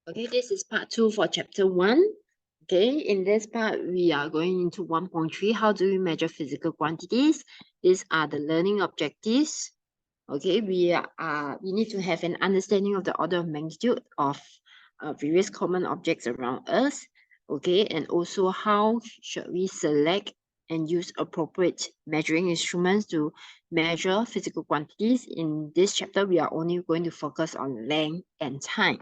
Okay, this is part 2 for chapter 1. Okay, in this part, we are going into 1.3. How do we measure physical quantities? These are the learning objectives. Okay, we need to have an understanding of the order of magnitude of various common objects around us. Okay, and also how should we select and use appropriate measuring instruments to measure physical quantities. In this chapter, we are only going to focus on length and time.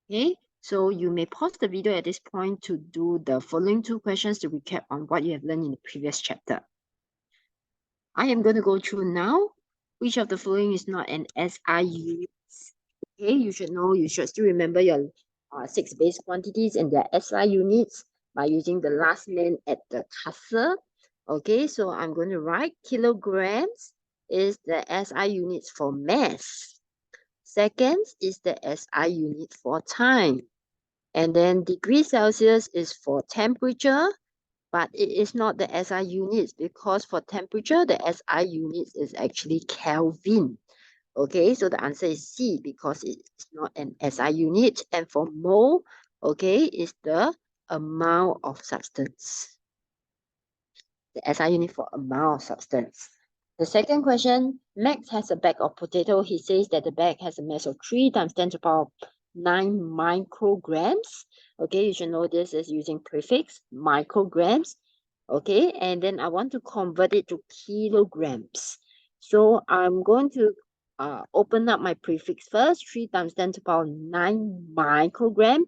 Okay, so you may pause the video at this point to do the following 2 questions to recap on what you have learned in the previous chapter. I am going to go through now. Which of the following is not an SI unit? Okay, you should still remember your 6 base quantities and their SI units by using the last man at the cursor. Okay, so I'm going to write kilograms is the SI units for mass. Seconds is the SI unit for time. And then degree Celsius is for temperature, but it is not the SI units because for temperature, the SI units is actually Kelvin. Okay, so the answer is C because it's not an SI unit. And for mole, okay, is the amount of substance. The SI unit for amount of substance. The second question, Max has a bag of potato. He says that the bag has a mass of 3 times 10 to the power 9 micrograms. Okay, you should know this is using prefix, micrograms. Okay, and then I want to convert it to kilograms. So I'm going to open up my prefix first. 3 times 10 to the power 9 microgram.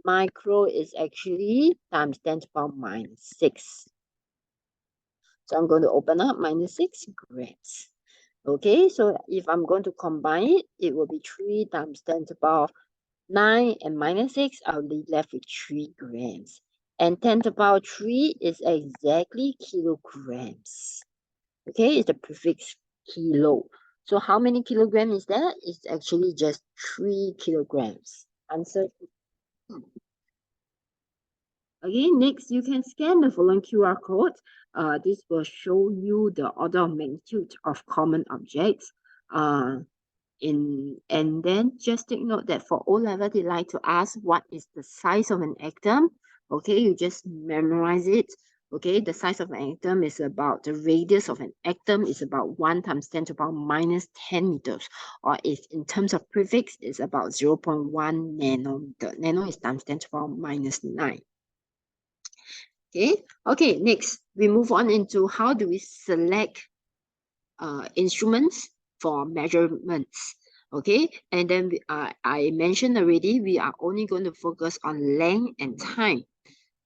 Micro is actually times 10 to the power minus 6. So I'm going to open up minus 6 grams. Okay, so if I'm going to combine it, it will be 3 times 10 to the power 9 and minus 6. I'll be left with 3 grams. And 10 to the power 3 is exactly kilograms. Okay, it's the prefix kilo. So how many kilograms is that? It's actually just 3 kilograms. Answer. Okay, next you can scan the following QR code. This will show you the order of magnitude of common objects. And then just take note that for O-level, they like to ask what is the size of an atom. Okay, you just memorize it. Okay, the size of an atom is about, the radius of an atom is about 1 times 10 to the power minus 10 meters. Or if in terms of prefix, it's about 0.1 nanometer. Nano is times 10 to the power minus 9. Okay, next we move on into how do we select instruments for measurements. Okay, and then I mentioned already, we are only going to focus on length and time.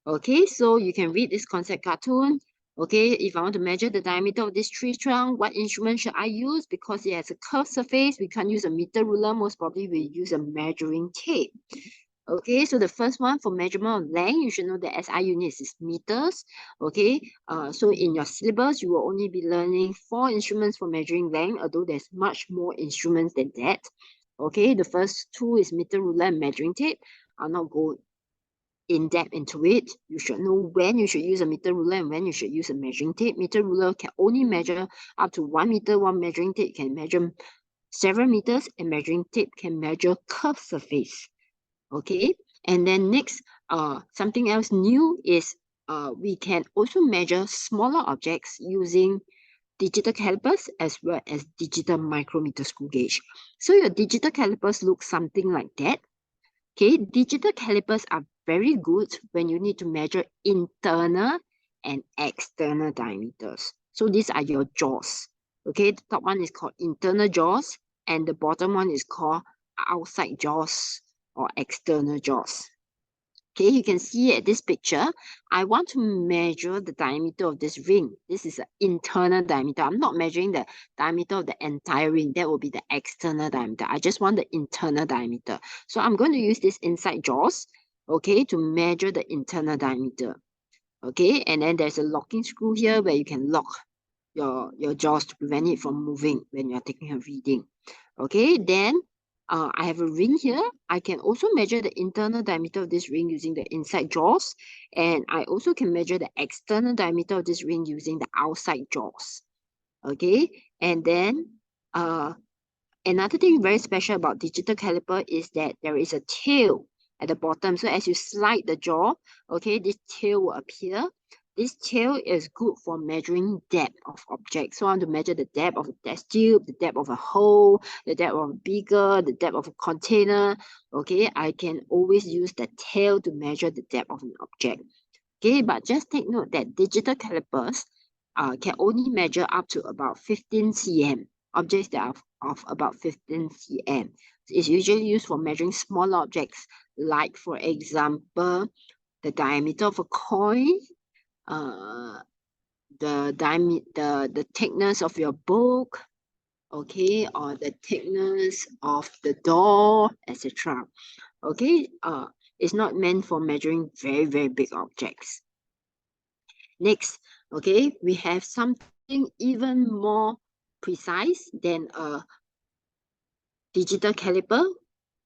Okay, so you can read this concept cartoon. Okay, if I want to measure the diameter of this tree trunk, what instrument should I use? Because it has a curved surface, we can't use a meter ruler. Most probably we use a measuring tape. Okay, so the first one for measurement of length, you should know the SI units is meters. Okay, so in your syllabus, you will only be learning 4 instruments for measuring length, although there's much more instruments than that. Okay, the first 2 is meter ruler and measuring tape. I'll not go in depth into it. You should know when you should use a meter ruler and when you should use a measuring tape. Meter ruler can only measure up to 1 meter, while measuring tape can measure several meters, and measuring tape can measure curved surface. Okay, and then next, something else new is we can also measure smaller objects using digital calipers as well as digital micrometer screw gauge. So your digital calipers look something like that. Okay, digital calipers are very good when you need to measure internal and external diameters. So these are your jaws. Okay, the top one is called internal jaws and the bottom one is called outside jaws or external jaws. Okay, you can see at this picture, I want to measure the diameter of this ring. This is an internal diameter. I'm not measuring the diameter of the entire ring. That will be the external diameter. I just want the internal diameter. So I'm going to use this inside jaws, okay, to measure the internal diameter. Okay, and then there's a locking screw here where you can lock your jaws to prevent it from moving when you're taking a reading. Okay, then I have a ring here. I can also measure the internal diameter of this ring using the inside jaws. And I also can measure the external diameter of this ring using the outside jaws. Okay, and then another thing very special about digital caliper is that there is a tail. at the bottom. So as you slide the jaw, okay, this tail will appear. This tail is good for measuring depth of objects. So I want to measure the depth of a test tube, the depth of a hole, the depth of a beaker, the depth of a container. Okay, I can always use the tail to measure the depth of an object. Okay, but just take note that digital calipers can only measure up to about 15 cm. Objects that are of about 15 cm. It's usually used for measuring smaller objects, like for example, the diameter of a coin, the thickness of your book, okay, or the thickness of the door, etc. Okay, it's not meant for measuring very, very big objects. Next, okay, we have something even more precise than a digital caliper,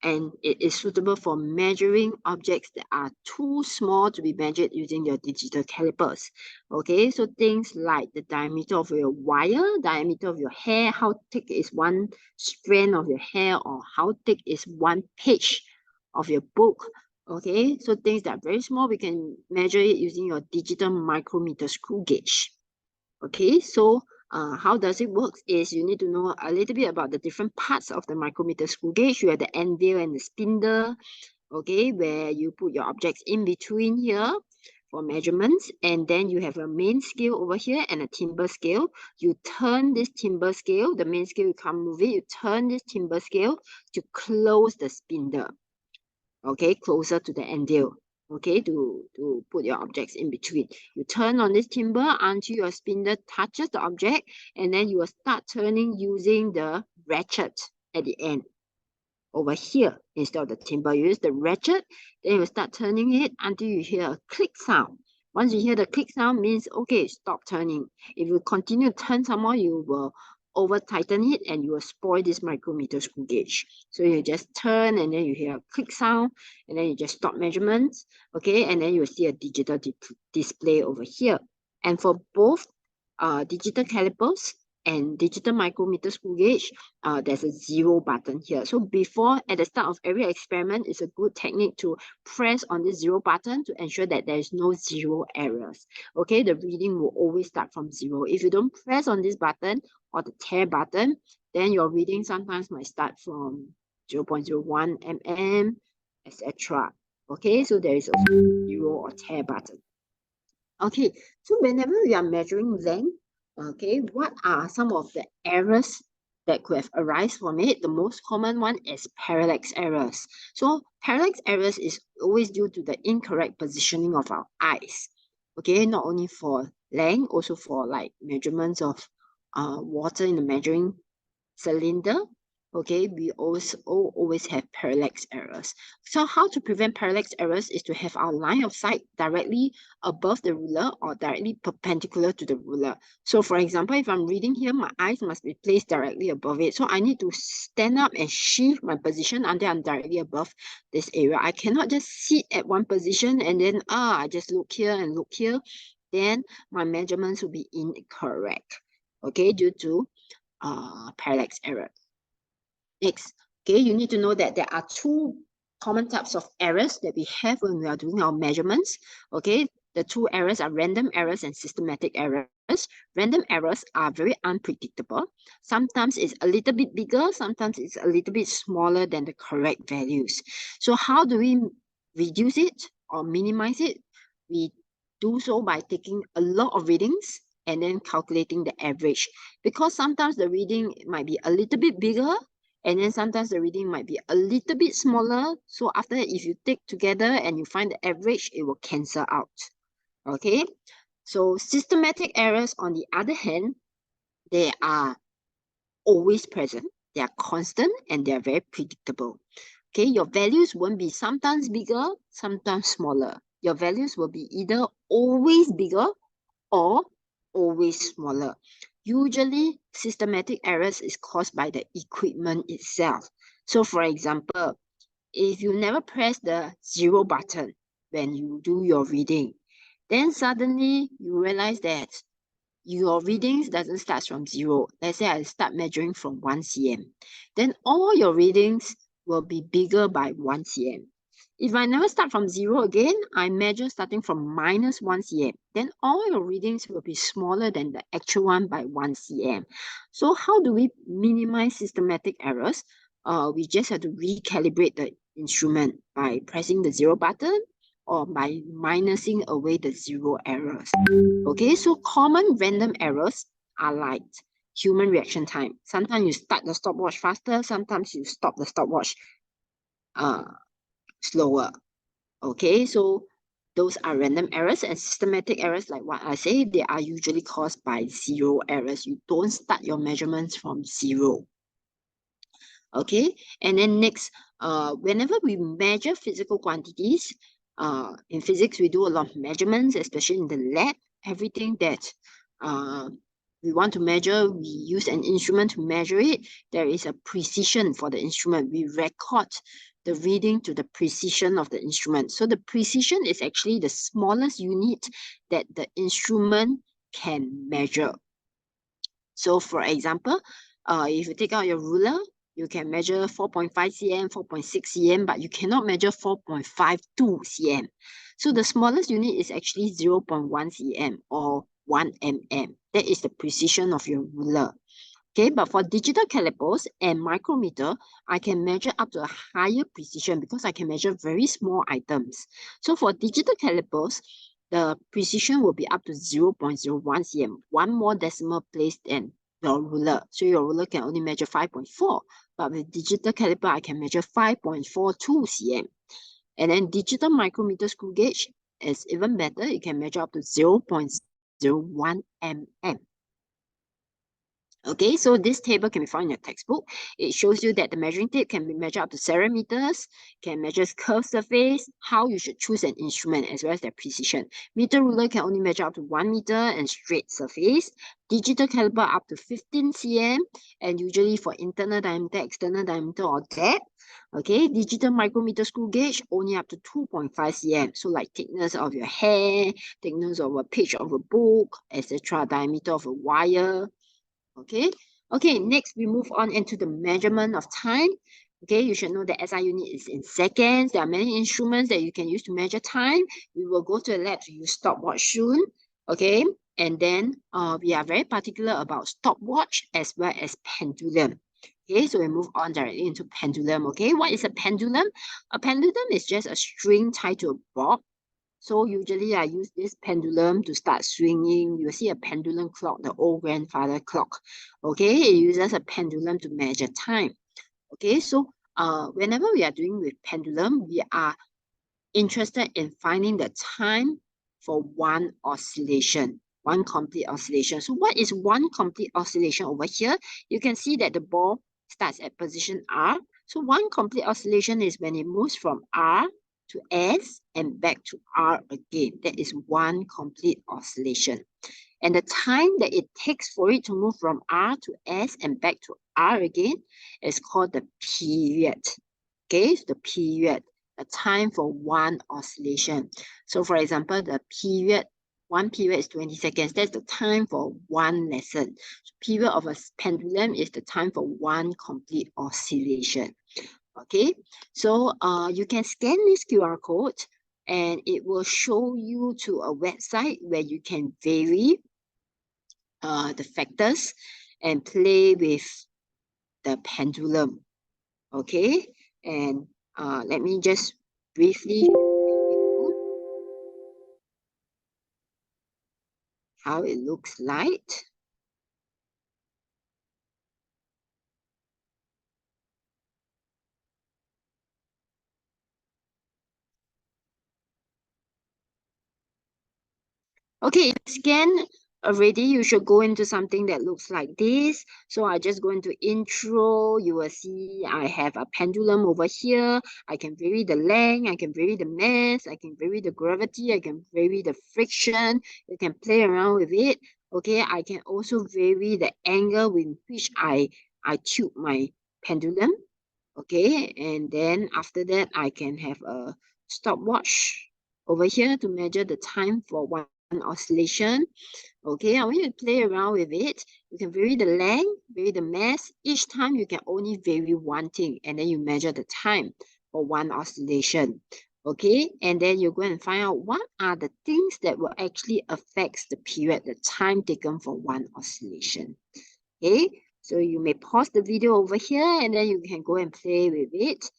and it is suitable for measuring objects that are too small to be measured using your digital calipers. Okay, so things like the diameter of your wire, diameter of your hair, how thick is one strand of your hair, or how thick is one page of your book. Okay, so things that are very small, we can measure it using your digital micrometer screw gauge. Okay, so how does it work is you need to know a little bit about the different parts of the micrometer screw gauge. You have the anvil and the spindle, okay, where you put your objects in between here for measurements, and then you have a main scale over here and a timber scale. You turn this timber scale, the main scale, you can't move it, you turn this timber scale to close the spindle, okay, closer to the anvil, okay, to put your objects in between. You turn on this timber until your spindle touches the object, and then you will start turning using the ratchet at the end. Over here, instead of the timber, you use the ratchet, then you will start turning it until you hear a click sound. Once you hear the click sound, means, okay, stop turning. If you continue to turn some more, you will over tighten it and you will spoil this micrometer screw gauge. So you just turn and then you hear a click sound and then you just stop measurements, okay, and then you will see a digital display over here. And for both digital calipers and digital micrometer screw gauge, there's a 0 button here. So before, at the start of every experiment, it's a good technique to press on this 0 button to ensure that there is no 0 errors. Okay, the reading will always start from 0. If you don't press on this button or the tear button, then your reading sometimes might start from 0.01 mm, etc. Okay, so there is a 0 or tear button. Okay, so whenever we are measuring length, okay, what are some of the errors that could have arisen from it? The most common one is parallax errors. So parallax errors is always due to the incorrect positioning of our eyes. Okay, not only for length, also for like measurements of water in the measuring cylinder. Okay, we also always have parallax errors. So how to prevent parallax errors is to have our line of sight directly above the ruler or directly perpendicular to the ruler. So for example, if I'm reading here, my eyes must be placed directly above it. So I need to stand up and shift my position until I'm directly above this area. I cannot just sit at one position and then I just look here and look here. Then my measurements will be incorrect. Okay, due to parallax error. Next, okay, you need to know that there are 2 common types of errors that we have when we are doing our measurements. Okay, the 2 errors are random errors and systematic errors. Random errors are very unpredictable. Sometimes it's a little bit bigger, sometimes it's a little bit smaller than the correct values. So how do we reduce it or minimize it? We do so by taking a lot of readings and then calculating the average. Because sometimes the reading might be a little bit bigger, and then sometimes the reading might be a little bit smaller. So after that, if you take together and you find the average, it will cancel out. Okay, so systematic errors, on the other hand, they are always present, they are constant, and they are very predictable. Okay, your values won't be sometimes bigger, sometimes smaller. Your values will be either always bigger or always smaller. Usually, systematic errors is caused by the equipment itself. So for example, if you never press the 0 button when you do your reading, then suddenly you realize that your readings doesn't start from 0. Let's say I start measuring from 1 cm. Then all your readings will be bigger by 1 cm. If I never start from 0 again, I measure starting from -1 cm. Then all your readings will be smaller than the actual one by 1 cm. So how do we minimize systematic errors? We just have to recalibrate the instrument by pressing the 0 button or by minusing away the 0 errors. Okay, so common random errors are like human reaction time. Sometimes you start the stopwatch faster, sometimes you stop the stopwatch slower. Okay, so those are random errors, and systematic errors, like what I say, they are usually caused by 0 errors. You don't start your measurements from 0. Okay, and then next, whenever we measure physical quantities, in physics, we do a lot of measurements, especially in the lab. Everything that we want to measure, we use an instrument to measure it. There is a precision for the instrument. We record the reading to the precision of the instrument. So the precision is actually the smallest unit that the instrument can measure. So for example, if you take out your ruler, you can measure 4.5 cm, 4.6 cm, but you cannot measure 4.52 cm. So the smallest unit is actually 0.1 cm or 1 mm. That is the precision of your ruler. Okay, but for digital calipers and micrometer, I can measure up to a higher precision because I can measure very small items. So for digital calipers, the precision will be up to 0.01 cm, one more decimal place than your ruler. So your ruler can only measure 5.4, but with digital caliper, I can measure 5.42 cm. And then digital micrometer screw gauge is even better. It can measure up to 0.01 mm. Okay, so this table can be found in your textbook. It shows you that the measuring tape can be measured up to centimeters, can measure curved surface, how you should choose an instrument, as well as their precision. Meter ruler can only measure up to 1 meter and straight surface. Digital caliper up to 15 cm, and usually for internal diameter, external diameter, or depth. Okay, digital micrometer screw gauge only up to 2.5 cm. So like thickness of your hair, thickness of a page of a book, etc., diameter of a wire. Okay, next we move on into the measurement of time. Okay, you should know the SI unit is in seconds. There are many instruments that you can use to measure time. We will go to the lab to use stopwatch soon. Okay, and then we are very particular about stopwatch as well as pendulum. Okay, so we move on directly into pendulum. Okay, what is a pendulum? A pendulum is just a string tied to a bob. So usually I use this pendulum to start swinging. You see a pendulum clock, the old grandfather clock. Okay, it uses a pendulum to measure time. Okay, so whenever we are doing with pendulum, we are interested in finding the time for one oscillation, one complete oscillation. So what is one complete oscillation over here? You can see that the ball starts at position R. So one complete oscillation is when it moves from R to S and back to R again. That is one complete oscillation. And the time that it takes for it to move from R to S and back to R again is called the period. Okay, so the period, the time for one oscillation. So for example, the period, one period is 20 seconds. That's the time for one lesson. So period of a pendulum is the time for one complete oscillation. Okay, so you can scan this QR code and it will show you to a website where you can vary the factors and play with the pendulum. Okay, and let me just briefly show you how it looks like. Okay, scan already. You should go into something that looks like this. So I just go into intro. You will see I have a pendulum over here. I can vary the length. I can vary the mass. I can vary the gravity. I can vary the friction. You can play around with it. Okay, I can also vary the angle with which I tilt my pendulum. Okay, and then after that, I can have a stopwatch over here to measure the time for one oscillation. Okay, I want you to play around with it. You can vary the length, vary the mass. Each time you can only vary one thing, and then you measure the time. for one oscillation. Okay, and then you're going to find out what are the things that will actually affect the period, the time taken for one oscillation. Okay, so you may pause the video over here and then you can go and play with it.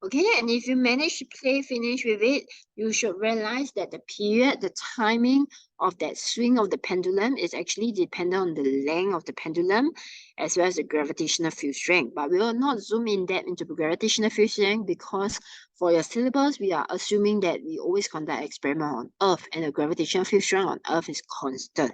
Okay, and if you manage to finish with it, you should realize that the period, the timing of that swing of the pendulum is actually dependent on the length of the pendulum as well as the gravitational field strength. But we will not zoom in depth into gravitational field strength because for your syllabus, we are assuming that we always conduct experiment on Earth and the gravitational field strength on Earth is constant.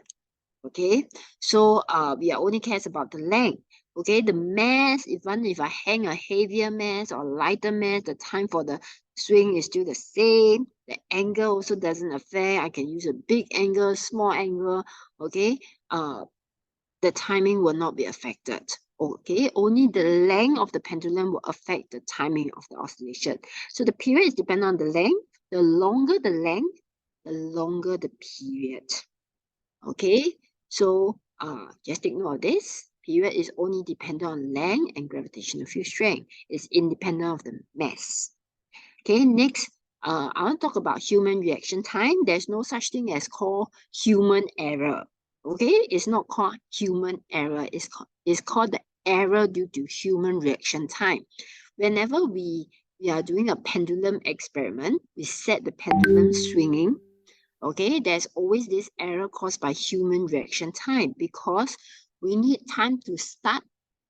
Okay, so we are only cares about the length. Okay, the mass, even if I hang a heavier mass or lighter mass, the time for the swing is still the same. The angle also doesn't affect. I can use a big angle, small angle. Okay, the timing will not be affected. Okay, only the length of the pendulum will affect the timing of the oscillation. So the period is dependent on the length. The longer the length, the longer the period. Okay, so just take note of this. Period is only dependent on length and gravitational field strength. It's independent of the mass. Okay, next, I want to talk about human reaction time. There's no such thing as called human error. Okay, it's not called human error. It's called the error due to human reaction time. Whenever we are doing a pendulum experiment, we set the pendulum swinging. Okay, there's always this error caused by human reaction time because we need time to start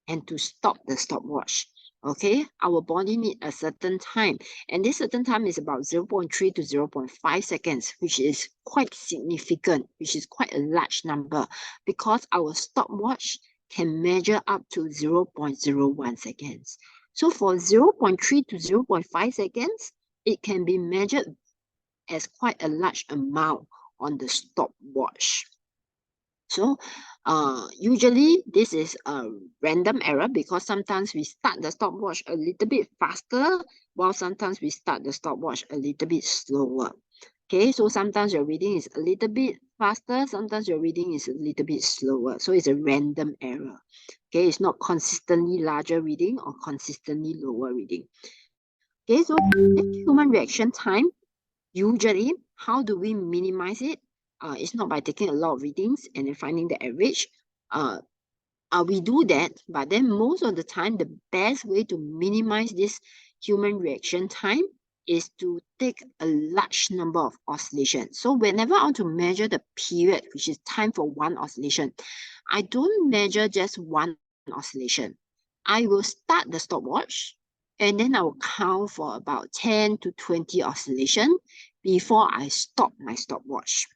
and to stop the stopwatch. Okay, our body needs a certain time, and this certain time is about 0.3 to 0.5 seconds, which is quite significant, which is quite a large number because our stopwatch can measure up to 0.01 seconds. So for 0.3 to 0.5 seconds, it can be measured as quite a large amount on the stopwatch. So usually this is a random error because sometimes we start the stopwatch a little bit faster while sometimes we start the stopwatch a little bit slower. Okay, so sometimes your reading is a little bit faster, sometimes your reading is a little bit slower. So it's a random error. Okay, it's not consistently larger reading or consistently lower reading. Okay, so human reaction time. Usually, how do we minimize it? It's not by taking a lot of readings and then finding the average. We do that, but then most of the time, the best way to minimize this human reaction time is to take a large number of oscillations. So whenever I want to measure the period, which is time for one oscillation, I don't measure just one oscillation. I will start the stopwatch and then I will count for about 10 to 20 oscillations before I stop my stopwatch.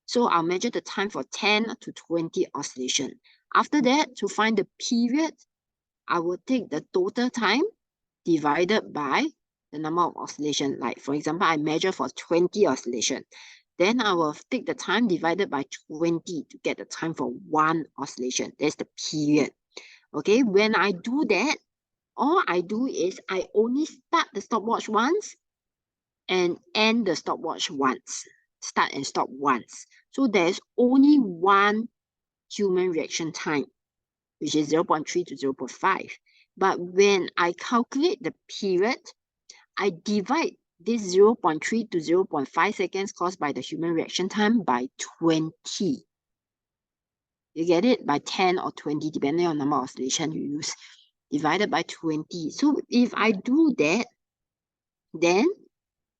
So I'll measure the time for 10 to 20 oscillations. After that, to find the period, I will take the total time divided by the number of oscillations. Like for example, I measure for 20 oscillations. Then I will take the time divided by 20 to get the time for one oscillation. That's the period. Okay, when I do that, all I do is I only start the stopwatch once and end the stopwatch once. Start and stop once. So there's only one human reaction time, which is 0.3 to 0.5. But when I calculate the period, I divide this 0.3 to 0.5 seconds caused by the human reaction time by 20. You get it? By 10 or 20, depending on the number of oscillation you use, divided by 20. So if I do that, then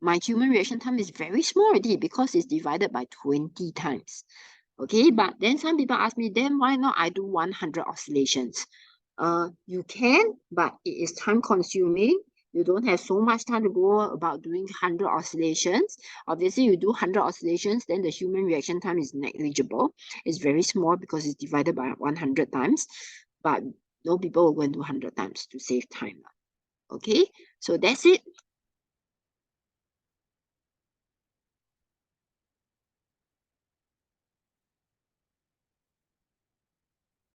my human reaction time is very small already because it's divided by 20 times. Okay, but then some people ask me, then why not I do 100 oscillations? You can, but it is time consuming. You don't have so much time to go about doing 100 oscillations. Obviously, you do 100 oscillations, then the human reaction time is negligible. It's very small because it's divided by 100 times. But no people will go and do 100 times to save time. Okay, so that's it.